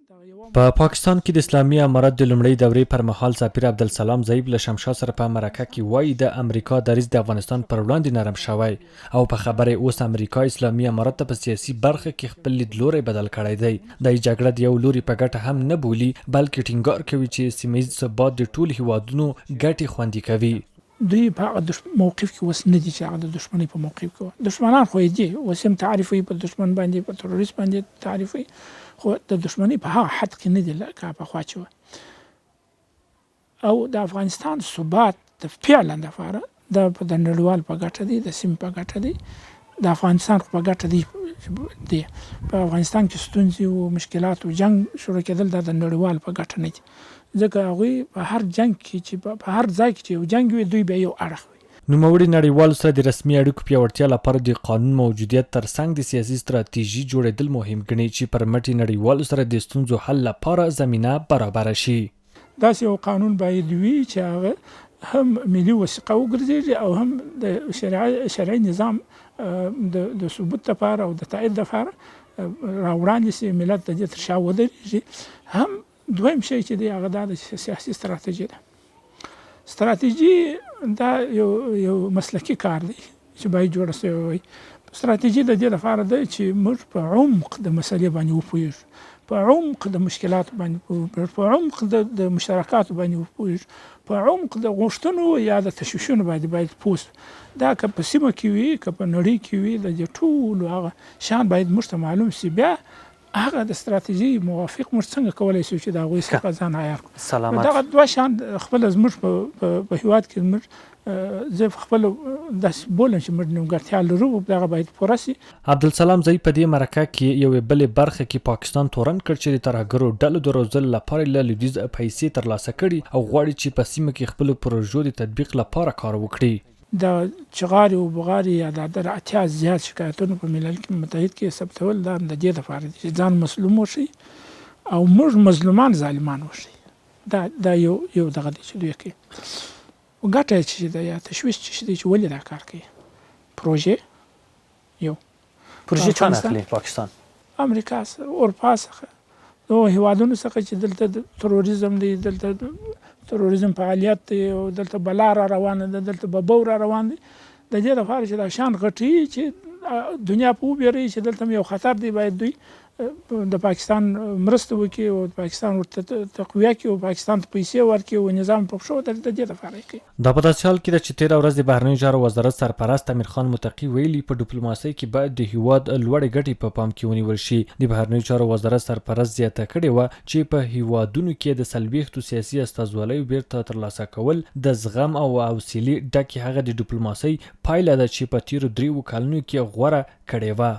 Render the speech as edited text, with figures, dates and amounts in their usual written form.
په پاکستان کې د اسلامي امارت د لومړۍ دورې پر مهال سفیر عبدالسلام زیب له شمشاد سره په مرکه کې وایي د امریکا دریځ د افغانستان پر وړاندې نرم شوی او په خبره اوس امریکا اسلامي امارت ته په سیاسي برخه کې خپل لیدلوری بدل کړی دی. د جګړه د یو لوري په ګټه هم نه بولي بلکې ټینګار کوي چې سیمه ییز ثبات د ټولو هیوادونو ګټې خوندي کوي. دوی په موقف کې وس نه دي چې هغه د دښمنۍ په موقف کې دښمنان خو یې دي اوس هم تعریفوي په دښمن باندې په تروریست باندې تعریفوي خو د دښمنۍ په هغه حد کې نه دي لکه پخوا چې وه. او د افغانستان ثبات د فعلا دپاره د نړیوال په ګټه دی د سیمې په ګټه دی د افغانستان په ګټه دی. په افغانستان کې ستونزې او مشکلات او جنګ شروع کېدل دا د نړیوال په ګټه نه دي ځکه هغوی په هر جنګ کې چې په هر ځای کې چې یو جنګ وي دوی به یو اړخ وي. نوموړي نړیوالو سره د رسمي اړیکو پیاوړتیا لپاره د قانون موجودیت ترڅنګ د سیاسي ستراتیژي جوړېدل مهم ګڼي چې پر مټ یې نړیوالو سره د ستونزو حل لپاره زمینه برابره شي. داسې یو قانون باید وي چې هغه هم ملي وثیقه وګرځېږي او هم د شرعي نظام د ثبوت لپاره او د تایید لپاره راوړاندې شي ملت د دې تر شا ودرېږي. هم دویم شی چې دی هغه دا د سیاسي ستراتیژي ده. ستراتیژي دا یو مسلکي کار دی چې باید جوړه شوی وي. ستراتیژي د دې لپاره ده چې موږ په عمق د مسلې باندې وپوهېږو په عمق د مشکلاتو باندې وپوهېږو په عمق د مشترکاتو باندې وپوهېږو په عمق د غوښتنو یا د تشویشونو باید پوه سو. دا که په سیمه کې وي که په نړۍ کې وي د دې ټولو هغه شیان باید موږ ته معلوم سي. بیا هغه د ستراتیژي موافق موږ څنګه کولی شو چې د هغوی څخه ځان عیار کړو. دغه دوه شیان خپله زموږ په هېواد کې زموږ زه خپله داسې بولم چې موږ نیمګړتیا لرو دغه باید پوره سي. عبدالسلام زی په دې مرکه کې یوې بلې برخه کې پاکستان تورن کړ چې د ترهګرو ډلو د روزلو لپاره له لویدیځ پیسې ترلاسه کړي او غواړي چې په سیمه کې خپلو پروژو د تطبیق لپاره کار وکړي. د چغارې او بغارې یا د اتیا زیات شکایتونو په ملل متحد کې ثبتول دا د دې لپاره دي چې ځان مسلوم وشي او موږ مظلومان ظالمان وشي. دا یو دغه دی چې دوی کوي. ګټه یې چې دی یا تشویش چې دی چې ولې دا کار کوي. پروژې چا نه اخلي؟ پاکستان، امریکا سره، اروپا څخه، نو هیوادونو څخه چې دلته د تروریزم دی، دلته تروریزم فعالیت دی او دلته بلا را روانه ده، دلته ببو را روان دی. د دې لپاره چې دا شان غټي چې دنیا په وبېروي چې دلته یو خطر دی باید دوی د پاکستان مرسته وکړي او پاکستان ورته تقویه کړي او پاکستان ته پیسې ورکړي او نظام په پښو د دې لپاره کوي. دا په داسې حال کې ده چې تېره ورځ د بهرنیو چارو وزارت سرپرست امیر خان متقي ویلي په ډیپلوماسۍ کې باید د هیواد لوړې ګټې په پام کې ونیول شي. د بهرنیو چارو وزارت سرپرست زیاته کړې وه چې په هیوادونو کې د 40 سیاسي استازوالیو بیرته ترلاسه کول د زغم او حوصلې ډکې هغه د ډیپلوماسۍ پایله ده چې په تېرو 3 کلونو کې غوره کړې وه.